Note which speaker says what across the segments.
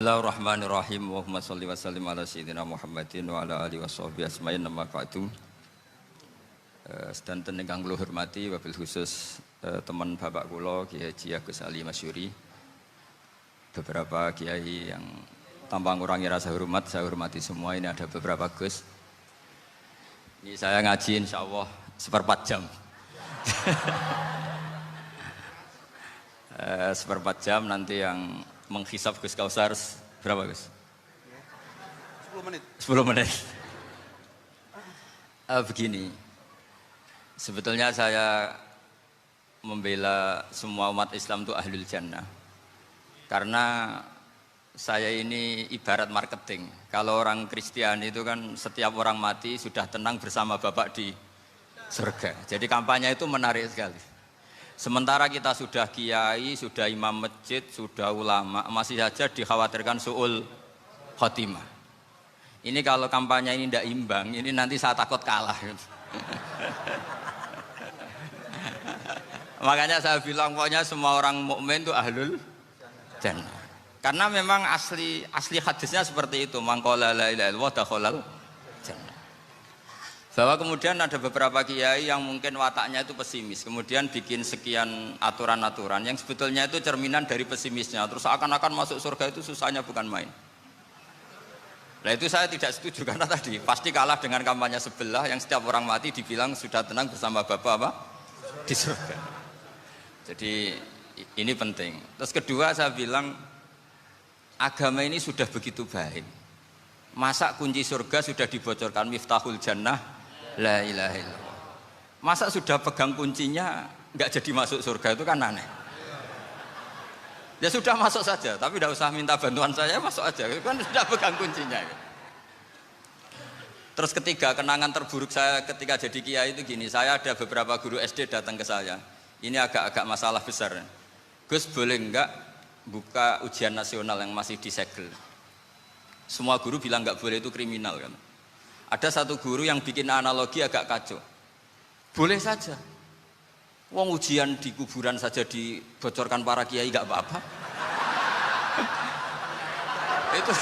Speaker 1: Bismillahirrahmanirrahim. Allahumma sholli wa sallim ala sayyidina Muhammadin wa ala alihi washabbihi asma'in nama ba'du. Sedanten ingkang kula hormati wabil khusus teman bapak kula Kiai Haji Agus Ali Masyuri. Beberapa kiai yang tanpa ngurangi rasa hormat, saya hormati semua. Ini ada beberapa Gus. Ini saya ngaji insyaallah seperempat jam. Seperempat jam nanti yang menghisap Gus Kausar berapa Gus?
Speaker 2: 10 menit.
Speaker 1: 10 menit. Begini, sebetulnya saya membela semua umat Islam itu ahlul jannah. Karena saya ini ibarat marketing. Kalau orang Kristiani itu kan setiap orang mati sudah tenang bersama Bapak di surga. Jadi kampanye itu menarik sekali. Sementara kita sudah kiai, sudah imam masjid, sudah ulama, masih saja dikhawatirkan su'ul khotimah. Ini kalau kampanye ini tidak imbang, ini nanti saya takut kalah. Makanya saya bilang pokoknya semua orang mukmin itu ahlul jannah. Karena memang asli hadisnya seperti itu, man qala la ilaha illallah dakhalal jannah. Bahwa kemudian ada beberapa kiai yang mungkin wataknya itu pesimis, kemudian bikin sekian aturan-aturan yang sebetulnya itu cerminan dari pesimisnya, terus akan-akan masuk surga itu susahnya bukan main. Nah itu saya tidak setuju karena tadi pasti kalah dengan kampanye sebelah yang setiap orang mati dibilang sudah tenang bersama Bapak apa? Di surga. Jadi ini penting. Terus kedua saya bilang agama ini sudah begitu baik. Masa kunci surga sudah dibocorkan miftahul jannah la ilaha illallah. Masa sudah pegang kuncinya nggak jadi masuk surga itu kan aneh. Ya sudah masuk saja, tapi tidak usah minta bantuan saya, masuk aja. Kan sudah pegang kuncinya. Terus ketiga, kenangan terburuk saya ketika jadi kiai itu gini, saya ada beberapa guru SD datang ke saya. Ini agak-agak masalah besar. Gus boleh enggak buka ujian nasional yang masih disegel? Semua guru bilang nggak boleh, itu kriminal kan. Ada satu guru yang bikin analogi agak kacau. Boleh saja. Wong ujian di kuburan saja dibocorkan para kiai nggak apa-apa. Itu.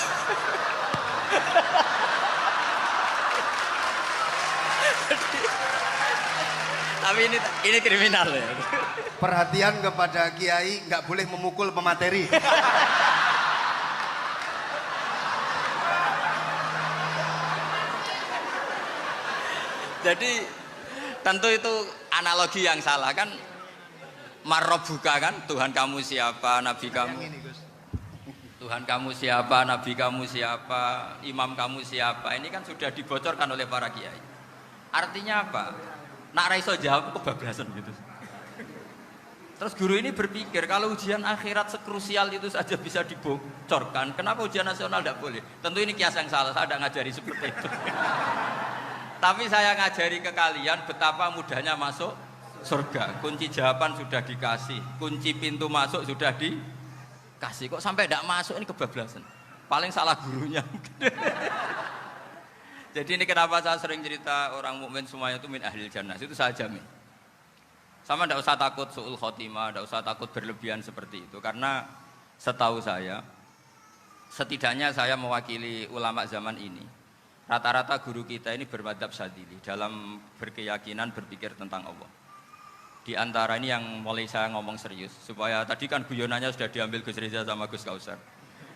Speaker 1: Tapi ini kriminal ya.
Speaker 2: Perhatian kepada kiai, nggak boleh memukul pemateri.
Speaker 1: Jadi tentu itu analogi yang salah kan. Marrobuka kan, Tuhan kamu siapa, Nabi kamu. Tuhan kamu siapa, Nabi kamu siapa, imam kamu siapa. Ini kan sudah dibocorkan oleh para kiai. Artinya apa? Nak raiso jawab kebablasan gitu. Terus guru ini berpikir kalau ujian akhirat sekrusial itu saja bisa dibocorkan, kenapa ujian nasional tidak boleh? Tentu ini kias yang salah, saya tidak ngajari seperti itu. Tapi saya ngajari ke kalian betapa mudahnya masuk surga. Kunci jawaban sudah dikasih, kunci pintu masuk sudah dikasih. Kok sampai tidak masuk, ini kebablasan. Paling salah gurunya. Jadi ini kenapa saya sering cerita orang mukmin semuanya itu min ahlil jannah, itu saya jamin. Sama tidak usah takut su'ul khotimah, tidak usah takut berlebihan seperti itu. Karena setahu saya, setidaknya saya mewakili ulama zaman ini. Rata-rata guru kita ini bermadzhab Syadzili dalam berkeyakinan berpikir tentang Allah. Di antara ini yang mulai saya ngomong serius, supaya tadi kan guyonannya sudah diambil Gus Reza sama Gus Kausar.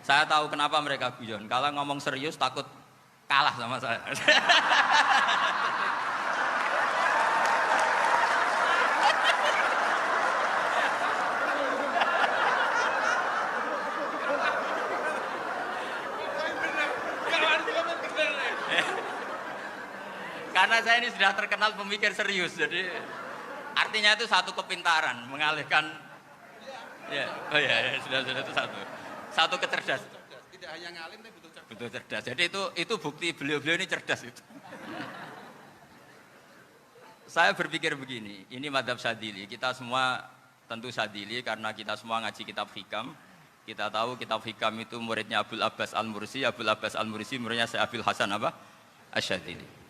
Speaker 1: Saya tahu kenapa mereka guyon. Kalau ngomong serius takut kalah sama saya. Karena saya ini sudah terkenal pemikir serius, jadi artinya itu satu kepintaran mengalihkan. Ya, oh ya, sudah itu satu kecerdasan.
Speaker 2: Tidak hanya ngalim tapi
Speaker 1: betul cerdas. Jadi itu bukti beliau-beliau ini cerdas itu. Saya berpikir begini, ini madzhab Syadzili. Kita semua tentu Syadzili karena kita semua ngaji kitab hikam. Kita tahu kitab hikam itu muridnya Abul Abbas Al-Mursi, Abul Abbas Al-Mursi muridnya Syekh Abil Hasan apa? Asy-Syadzili.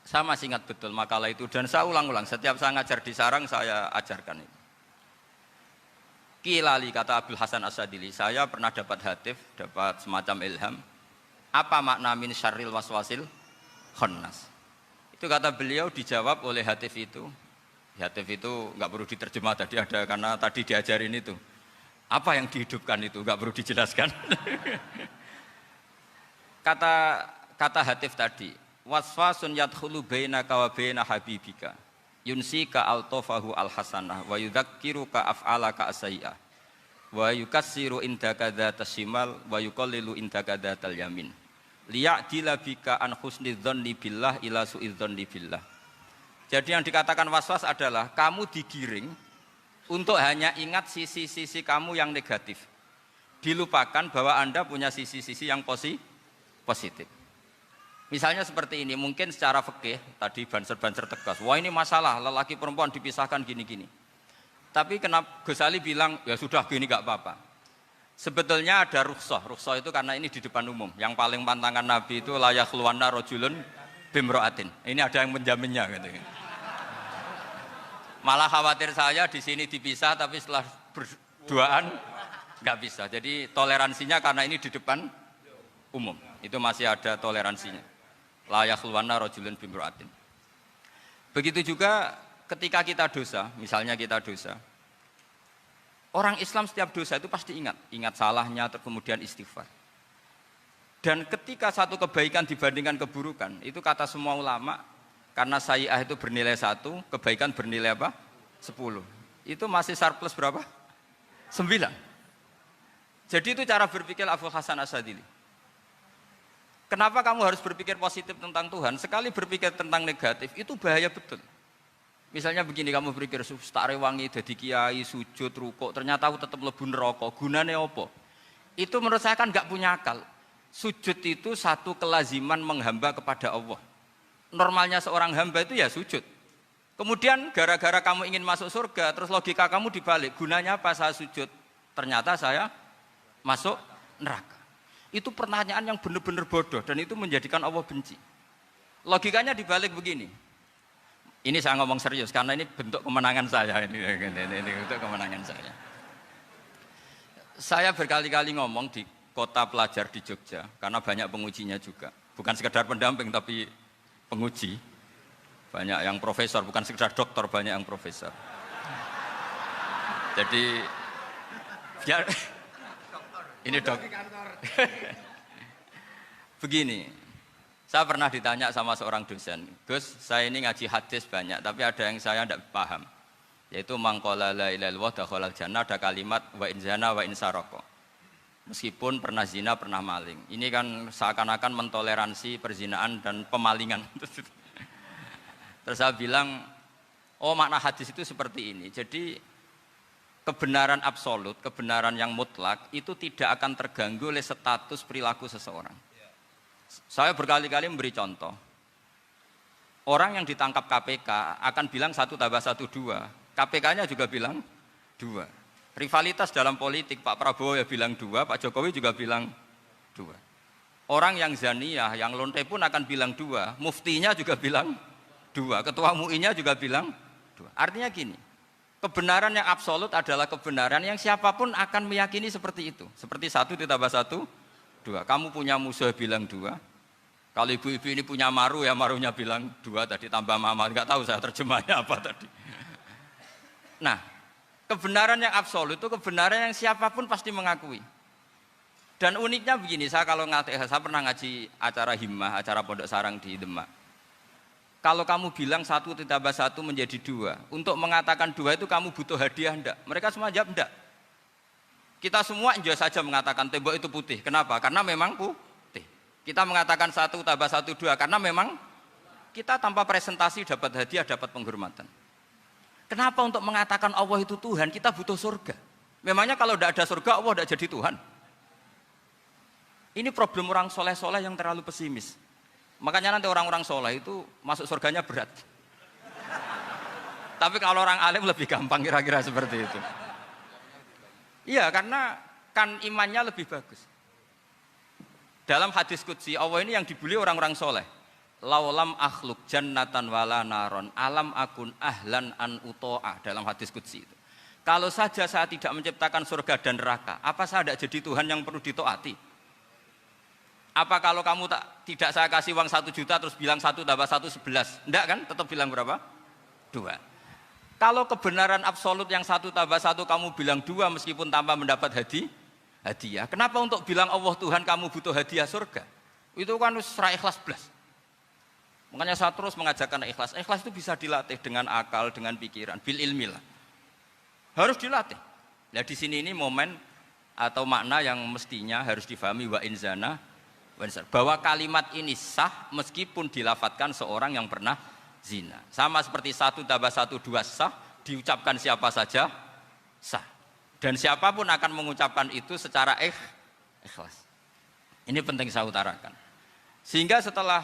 Speaker 1: Saya masih ingat betul makalah itu dan saya ulang-ulang. Setiap saya ngajar di sarang saya ajarkan itu. Kilali kata Abdul Hasan As-Sadili, saya pernah dapat hatif, dapat semacam ilham. Apa makna min syarril waswasil khannas? Itu kata beliau dijawab oleh hatif itu. Hatif itu nggak perlu diterjemah tadi ada karena tadi diajarin itu. Apa yang dihidupkan itu nggak perlu dijelaskan. kata hatif tadi, waswasun yadkhulu bainaka wa baina habibika. Yunsika altofahu alhasanah wa yudzakiruka af'alaka asai'ah wa yukassiru indaka dzatas shimal wa yuqallilu indaka dzatal yamin liya'dila bika an husnidzanni billah ila su'idzanni billah. Jadi yang dikatakan waswas adalah kamu digiring untuk hanya ingat sisi-sisi kamu yang negatif, dilupakan bahwa Anda punya sisi-sisi yang positif. Misalnya seperti ini, mungkin secara fikih tadi banser-banser tegas, wah ini masalah lelaki perempuan dipisahkan gini-gini. Tapi kenapa Ghazali bilang ya sudah gini gak apa-apa. Sebetulnya ada rukhsah itu karena ini di depan umum. Yang paling pantangan Nabi itu la yakhluwanna rajulun bimra'atin. Ini ada yang menjaminnya gitu. Malah khawatir saya di sini dipisah tapi setelah berduaan nggak bisa. Jadi toleransinya karena ini di depan umum. Itu masih ada toleransinya. La yakhluwanna rajulun bimra'atin. Begitu juga ketika kita dosa, misalnya kita dosa. Orang Islam setiap dosa itu pasti ingat salahnya, kemudian istighfar. Dan ketika satu kebaikan dibandingkan keburukan, itu kata semua ulama, karena sayyi'ah itu bernilai 1, kebaikan bernilai apa? 10. Itu masih surplus berapa? 9. Jadi itu cara berpikir Abdul Hasan As-Sadili. Kenapa kamu harus berpikir positif tentang Tuhan? Sekali berpikir tentang negatif, itu bahaya betul. Misalnya begini, kamu berpikir, tak rewangi, jadi kiai, sujud, rukuk, ternyata aku tetap lebu neraka, gunanya apa? Itu menurut saya kan gak punya akal. Sujud itu satu kelaziman menghamba kepada Allah. Normalnya seorang hamba itu ya sujud. Kemudian gara-gara kamu ingin masuk surga, terus logika kamu dibalik, gunanya apa saya sujud? Ternyata saya masuk neraka. Itu pertanyaan yang benar-benar bodoh dan itu menjadikan Allah benci. Logikanya dibalik begini. Ini saya ngomong serius karena ini bentuk kemenangan saya ini bentuk kemenangan saya. Saya berkali-kali ngomong di kota pelajar di Jogja karena banyak pengujinya juga. Bukan sekedar pendamping tapi penguji. Banyak yang profesor, bukan sekedar dokter, banyak yang profesor. Jadi biar ini dok. Begini, saya pernah ditanya sama seorang dosen, Gus, saya ini ngaji hadis banyak, tapi ada yang saya tidak paham, yaitu mangqala la ilaha illallah dakhalal jannah, ada kalimat wa in zana wa in saraka. Meskipun pernah zina, pernah maling. Ini kan seakan-akan mentoleransi perzinaan dan pemalingan. Terus saya bilang, oh makna hadis itu seperti ini. Jadi kebenaran absolut, kebenaran yang mutlak itu tidak akan terganggu oleh status perilaku seseorang. Saya berkali-kali memberi contoh. Orang yang ditangkap KPK akan bilang 1 tambah 1 2. KPK-nya juga bilang 2. Rivalitas dalam politik, Pak Prabowo ya bilang 2, Pak Jokowi juga bilang 2. Orang yang zaniyah, yang lonte pun akan bilang 2. Muftinya juga bilang 2. Ketua MUI-nya juga bilang 2. Artinya gini. Kebenaran yang absolut adalah kebenaran yang siapapun akan meyakini seperti itu. Seperti 1 ditambah 1, 2. Kamu punya musuh bilang 2. Kalau ibu-ibu ini punya maru, ya marunya bilang 2 tadi tambah mama. Enggak tahu saya terjemahnya apa tadi. Nah, kebenaran yang absolut itu kebenaran yang siapapun pasti mengakui. Dan uniknya begini, saya pernah ngaji acara himmah, acara pondok sarang di Demak. Kalau kamu bilang 1 ditambah 1 menjadi 2, untuk mengatakan 2 itu kamu butuh hadiah enggak? Mereka semua jawab enggak. Kita semua enjoy saja mengatakan tembok itu putih. Kenapa? Karena memang putih. Kita mengatakan 1 tambah 1 2 karena memang kita tanpa presentasi dapat hadiah, dapat penghormatan. Kenapa untuk mengatakan Allah itu Tuhan kita butuh surga? Memangnya kalau tidak ada surga Allah tidak jadi Tuhan? Ini problem orang soleh-soleh yang terlalu pesimis. Makanya nanti orang-orang soleh itu masuk surganya berat. Tapi kalau orang alim lebih gampang kira-kira seperti itu. Iya, karena kan imannya lebih bagus. Dalam hadis qudsi Allah ini yang dibuli orang-orang soleh. Laulam akhluk jannatan wala naron alam akun ahlan an uto'ah dalam hadis qudsi itu. Kalau saja saya tidak menciptakan surga dan neraka, apa saya tidak jadi Tuhan yang perlu ditaati? Apa kalau kamu tidak saya kasih uang 1 juta terus bilang 1 tambah 1 11? Enggak kan? Tetap bilang berapa? 2. Kalau kebenaran absolut yang 1 tambah 1 kamu bilang 2 meskipun tanpa mendapat hadiah. Kenapa untuk bilang Allah Tuhan kamu butuh hadiah surga? Itu kan serah ikhlas belas. Makanya saya terus mengajarkan ikhlas. Ikhlas itu bisa dilatih dengan akal, dengan pikiran, bil ilmi lah. Harus dilatih. Nah di sini ini momen atau makna yang mestinya harus difahami wa inzana bahwa kalimat ini sah meskipun dilafatkan seorang yang pernah zina. Sama seperti 1 tambah 1 2 sah, diucapkan siapa saja sah. Dan siapapun akan mengucapkan itu secara ikhlas. Ini penting saya utarakan. Sehingga setelah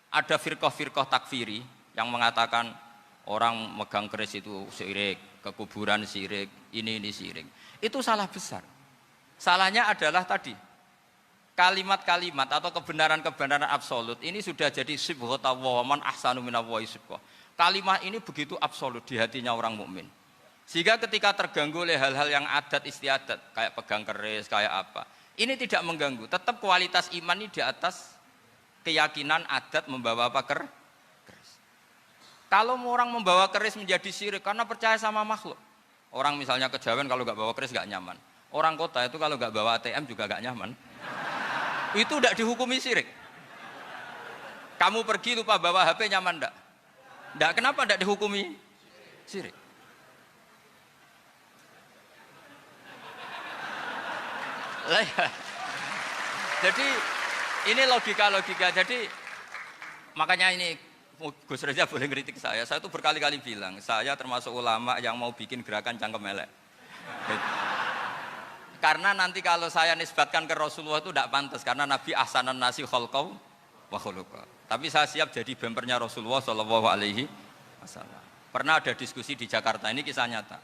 Speaker 1: ada firqah-firqah takfiri yang mengatakan orang megang keris itu syirik, ke kuburan syirik, ini syirik. Itu salah besar. Salahnya adalah tadi kalimat-kalimat atau kebenaran-kebenaran absolut ini sudah jadi sibghatullah man ahsanu minallahi sibghah. Kalimat ini begitu absolut di hatinya orang mukmin. Sehingga ketika terganggu oleh hal-hal yang adat istiadat kayak pegang keris, kayak apa, ini tidak mengganggu. Tetap kualitas iman ini di atas keyakinan adat membawa apa keris. Kalau orang membawa keris menjadi syirik karena percaya sama makhluk. Orang misalnya kejawen kalau nggak bawa keris nggak nyaman. Orang kota itu kalau nggak bawa ATM juga nggak nyaman. Itu tidak dihukumi syirik. Kamu pergi lupa bawa HP nyaman enggak? Enggak, kenapa tidak dihukumi syirik? Jadi ini logika-logika. Jadi makanya ini Gus Reza boleh ngeritik saya. Saya tuh berkali-kali bilang, saya termasuk ulama yang mau bikin gerakan cangkem elek. Karena nanti kalau saya nisbatkan ke Rasulullah itu tidak pantas karena Nabi ahsanan nasi khalqau wa khuluqa. Tapi saya siap jadi bempernya Rasulullah sallallahu alaihi wasallam. Pernah ada diskusi di Jakarta, ini kisah nyata.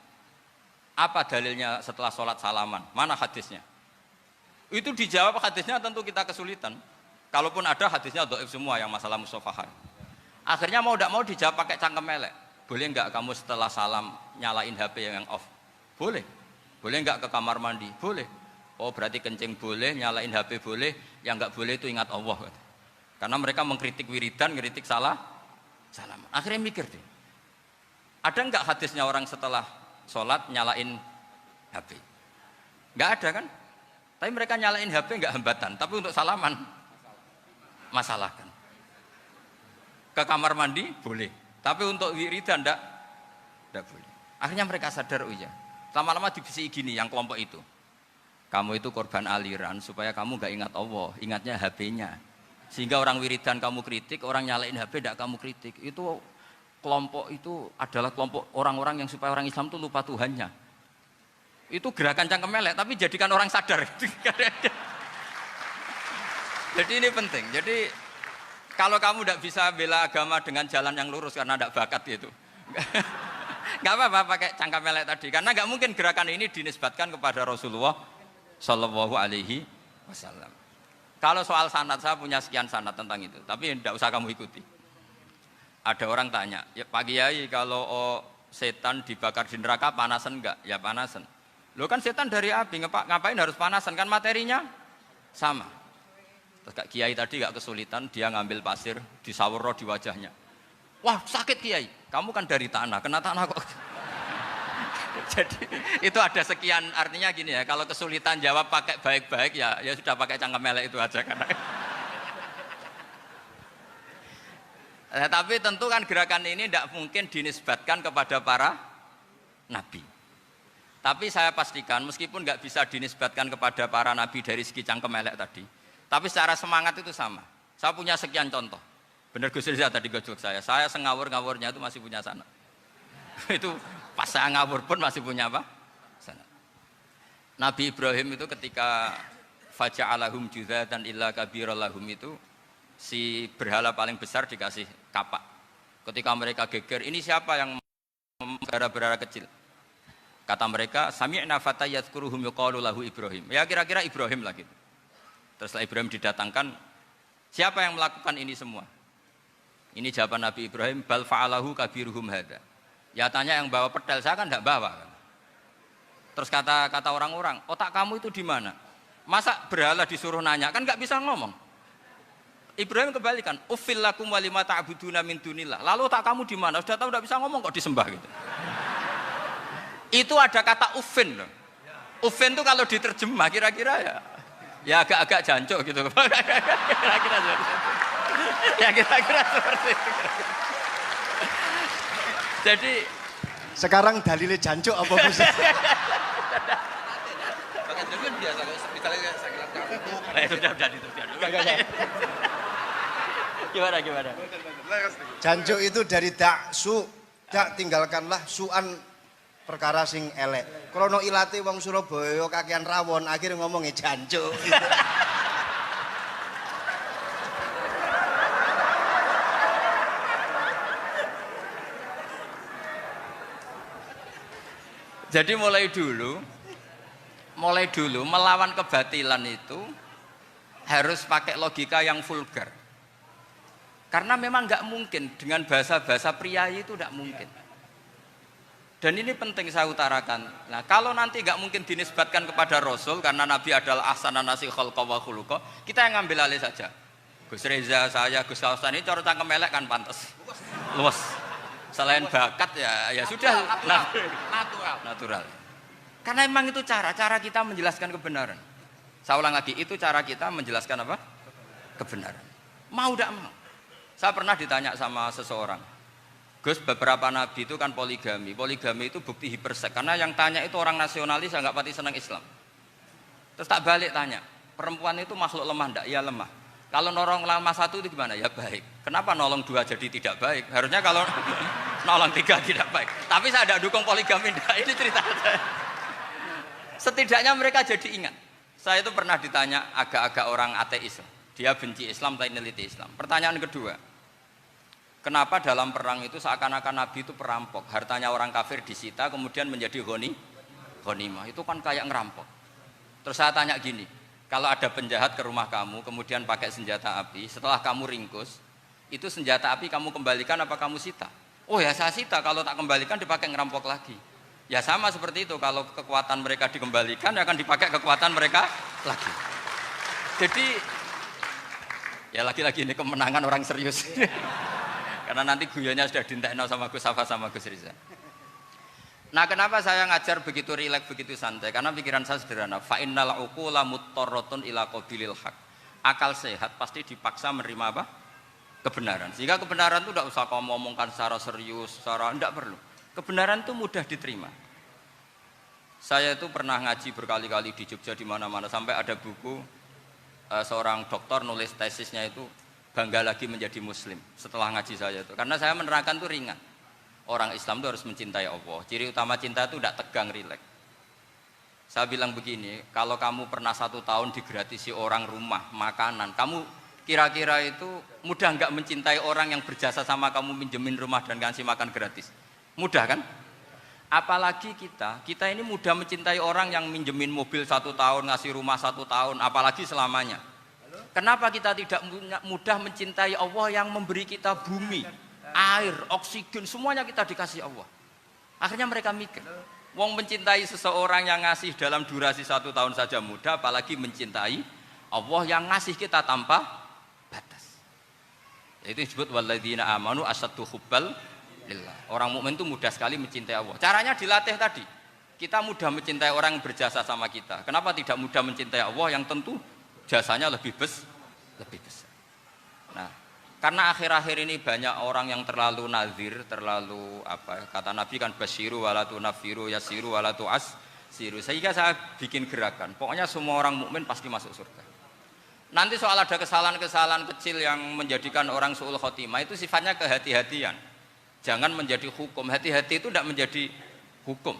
Speaker 1: Apa dalilnya setelah sholat salaman? Mana hadisnya? Itu dijawab hadisnya tentu kita kesulitan. Kalaupun ada hadisnya dhaif semua yang masalah musafahan. Akhirnya mau tidak mau dijawab pakai cangkem elek. Boleh enggak kamu setelah salam nyalain HP yang off? Boleh. Boleh enggak ke kamar mandi? Boleh. Oh berarti kencing boleh, nyalain HP boleh, yang enggak boleh itu ingat Allah. Karena mereka mengkritik wiridan, ngeritik salam. Akhirnya mikir deh. Ada enggak hadisnya orang setelah sholat nyalain HP? Enggak ada kan? Tapi mereka nyalain HP enggak hambatan, tapi untuk salaman masalahkan. Ke kamar mandi boleh, tapi untuk wiridan enggak boleh. Akhirnya mereka sadar, oh iya. Lama-lama dibisi gini yang kelompok itu. Kamu itu korban aliran supaya kamu enggak ingat Allah, ingatnya HP-nya. Sehingga orang wiridan kamu kritik, orang nyalain HP enggak kamu kritik. Itu kelompok itu adalah kelompok orang-orang yang supaya orang Islam itu lupa Tuhannya. Itu gerakan cangkem elek, tapi jadikan orang sadar. Jadi ini penting. Jadi kalau kamu tidak bisa bela agama dengan jalan yang lurus karena tidak bakat gitu, nggak apa-apa pakai cangkem elek tadi. Karena nggak mungkin gerakan ini dinisbatkan kepada Rasulullah Shallallahu Alaihi Wasallam. Kalau soal sanad saya punya sekian sanad tentang itu, tapi tidak usah kamu ikuti. Ada orang tanya, ya Pak Kiai kalau setan dibakar di neraka panasan enggak? Ya panasan. Lo kan setan dari api, ngapain harus panasan? Kan materinya sama. Terus Kak Kiai tadi enggak kesulitan, dia ngambil pasir, disawur di wajahnya. Wah sakit Kiai, kamu kan dari tanah, kena tanah kok. Jadi itu ada sekian, artinya gini ya, kalau kesulitan jawab pakai baik-baik ya sudah pakai cangkem elek itu aja karena. Tapi tentu kan gerakan ini tidak mungkin dinisbatkan kepada para nabi. Tapi saya pastikan meskipun nggak bisa dinisbatkan kepada para nabi dari segi cangkem elek tadi, tapi secara semangat itu sama. Saya punya sekian contoh. Benar Gus Riza tadi gojok saya sengawur-ngawurnya itu masih punya sanad. Itu pas saya ngawur pun masih punya apa? Sanad. Nabi Ibrahim itu ketika faja'alahum juzatan illa kabirallahum itu si berhala paling besar dikasih kapak. Ketika mereka geger, ini siapa yang berhala-berhala kecil? Kata mereka, sami'na fata yadhkuruhum yuqalu lahu Ibrahim. Ya kira-kira Ibrahim lah gitu. Terus setelah Ibrahim didatangkan, siapa yang melakukan ini semua? Ini jawaban Nabi Ibrahim, bal fa'alahu kabiruhum hadza. Ya tanya yang bawa pedal, saya kan tidak bawa. Terus kata orang-orang, otak kamu itu di mana? Masa berhala disuruh nanya, kan nggak bisa ngomong. Ibrahim kembalikan, uffil lakum wa lima ta'buduna min dunillah. Lalu otak kamu di mana? Sudah tahu nggak bisa ngomong kok disembah gitu. Itu ada kata uffin loh. Uffin itu kalau diterjemah kira-kira ya agak-agak jancuk gitu. Kira-kira seperti itu. Ya kira-kira seperti itu. Jadi
Speaker 2: Sekarang dalilnya jancuk apa Gus?
Speaker 1: pakai jancuk biasa kalau misalnya saya kira sudah itu. Gimana?
Speaker 2: Jancuk itu dari dak su, dak tinggalkanlah suan perkara sing elek. Krono ilate wong Surabaya kakean rawon, akhirnya ngomongnya jancuk.
Speaker 1: Jadi mulai dulu melawan kebatilan itu harus pakai logika yang vulgar. Karena memang nggak mungkin dengan bahasa-bahasa priayi itu nggak mungkin. Dan ini penting saya utarakan. Nah, kalau nanti nggak mungkin dinisbatkan kepada Rasul karena Nabi adalah ahsanan nasi khalqa wa khuluqa, kita yang ngambil alih saja. Gus Reza, saya, Gus Kausan ini cara cangkem elek kan pantas. Luas. Selain bakat ya sudah natural. Karena memang itu cara kita menjelaskan kebenaran. Saya ulang lagi, itu cara kita menjelaskan apa? Kebenaran. Mau tidak mau. Saya pernah ditanya sama seseorang, Gus, beberapa nabi itu kan poligami. Poligami itu bukti hipersek. Karena yang tanya itu orang nasionalis yang nggak pati senang Islam. Terus tak balik tanya, perempuan itu makhluk lemah enggak? Ya lemah. Kalau nolong lama satu itu gimana? Ya baik. Kenapa nolong dua jadi tidak baik? Harusnya kalau nolong tiga tidak baik. Tapi saya tidak dukung poligami. Ini cerita saya. Setidaknya mereka jadi ingat. Saya itu pernah ditanya agak-agak orang ateis. Dia benci Islam tapi neliti Islam. Pertanyaan kedua, kenapa dalam perang itu seakan-akan Nabi itu perampok? Hartanya orang kafir disita kemudian menjadi ghanimah. Itu kan kayak ngerampok. Terus saya tanya gini, kalau ada penjahat ke rumah kamu, kemudian pakai senjata api, setelah kamu ringkus, itu senjata api kamu kembalikan apa kamu sita? Oh ya saya sita, kalau tak kembalikan dipakai ngerampok lagi. Ya sama seperti itu, kalau kekuatan mereka dikembalikan, akan dipakai kekuatan mereka lagi. Jadi, ya lagi-lagi ini kemenangan orang serius. Karena nanti guyonnya sudah dintekno sama Gus Safa sama Gus Riza. Nah, kenapa saya ngajar begitu rileks, begitu santai? Karena pikiran saya sederhana. Fa innal uqula muttarratun ila qabilil haq. Akal sehat pasti dipaksa menerima apa? Kebenaran. Sehingga kebenaran itu tidak usah kamu ngomongkan secara serius, tidak perlu. Kebenaran itu mudah diterima. Saya itu pernah ngaji berkali-kali di Jogja di mana-mana sampai ada buku seorang dokter nulis tesisnya itu bangga lagi menjadi muslim setelah ngaji saya itu. Karena saya menerangkan itu ringan. Orang Islam itu harus mencintai Allah. Ciri utama cinta itu tidak tegang, rileks. Saya bilang begini, kalau kamu pernah 1 tahun digratisi orang rumah, makanan, kamu kira-kira itu mudah nggak mencintai orang yang berjasa sama kamu minjemin rumah dan ngasih makan gratis? Mudah kan? Apalagi kita ini mudah mencintai orang yang minjemin mobil 1 tahun, ngasih rumah 1 tahun, apalagi selamanya. Kenapa kita tidak mudah mencintai Allah yang memberi kita bumi, air, oksigen, semuanya kita dikasih Allah. Akhirnya mereka mikir, wong mencintai seseorang yang ngasih dalam durasi 1 tahun saja mudah, apalagi mencintai Allah yang ngasih kita tanpa batas. Itu disebut walladzina amanu asyaddu hubbal lillah. Orang mukmin itu mudah sekali mencintai Allah. Caranya dilatih tadi. Kita mudah mencintai orang yang berjasa sama kita. Kenapa tidak mudah mencintai Allah yang tentu jasanya lebih besar? Nah, karena akhir-akhir ini banyak orang yang terlalu nazir, terlalu kata Nabi kan basyiru walatu nafiru yasiru walatu asiru. Sehingga saya bikin gerakan. Pokoknya semua orang mukmin pasti masuk surga. Nanti soal ada kesalahan-kesalahan kecil yang menjadikan orang su'ul khotimah itu sifatnya kehati-hatian. Jangan menjadi hukum. Hati-hati itu tidak menjadi hukum.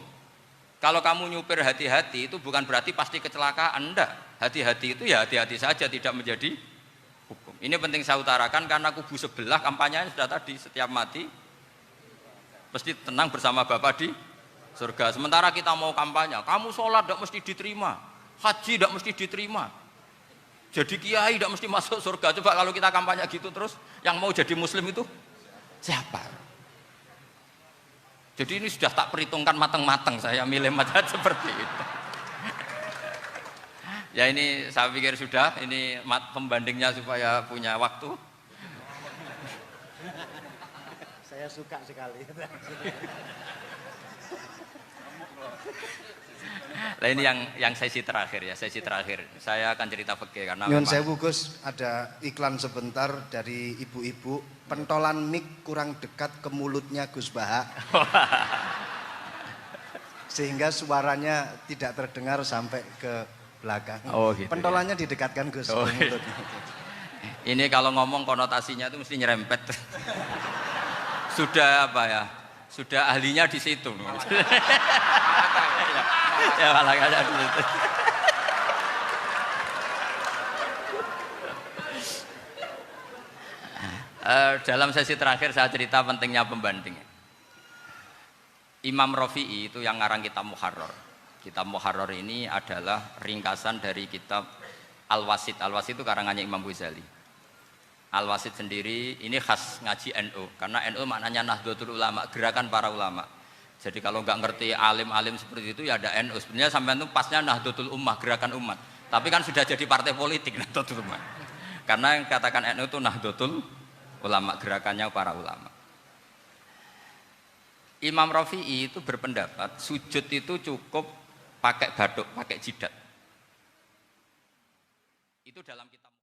Speaker 1: Kalau kamu nyupir hati-hati itu bukan berarti pasti kecelakaan. Enggak. Hati-hati itu ya hati-hati saja, tidak menjadi hukum. Ini penting saya utarakan karena kubu sebelah kampanyenya sudah tadi, setiap mati mesti tenang bersama Bapak di surga. Sementara kita mau kampanye, kamu sholat tidak mesti diterima, haji tidak mesti diterima, jadi kiai tidak mesti masuk surga. Coba kalau kita kampanye gitu terus, yang mau jadi muslim itu siapa? Jadi ini sudah tak perhitungkan matang-matang saya milih mazhab seperti itu. Ya ini saya pikir sudah, ini pembandingnya supaya punya waktu.
Speaker 2: Saya suka sekali.
Speaker 1: Nah ini yang sesi terakhir ya, sesi terakhir. Saya akan cerita fikih karena
Speaker 2: Nyun
Speaker 1: memang
Speaker 2: sewu Gus, ada iklan sebentar dari ibu-ibu, pentolan mic kurang dekat ke mulutnya Gus Baha. Sehingga suaranya tidak terdengar sampai ke belakang.
Speaker 1: Oh, gitu,
Speaker 2: pentolannya didekatkan Gus
Speaker 1: Oh,
Speaker 2: ke mulut.
Speaker 1: ini kalau ngomong konotasinya itu mesti nyerempet. Sudah apa ya? Sudah ahlinya di situ. Ya malah ada di situ. Dalam sesi terakhir saya cerita pentingnya pembanding. Imam Rafi'i itu yang ngarang kitab Muharrar. Kitab Muharrar ini adalah ringkasan dari kitab Al-Wasit. Al-Wasit itu karangannya Imam Ghazali. Al-Wasit sendiri ini khas ngaji NU, karena NU maknanya Nahdlatul Ulama, gerakan para ulama. Jadi kalau nggak ngerti alim-alim seperti itu ya ada NU. Sebenarnya sampai itu pasnya Nahdlatul Ummah, gerakan umat. Tapi kan sudah jadi partai politik Nahdlatul Ummah. Karena yang katakan NU itu Nahdlatul Ulama, gerakannya para ulama. Imam Rafi'i itu berpendapat sujud itu cukup pakai baduk, pakai jidat. Itu dalam kitab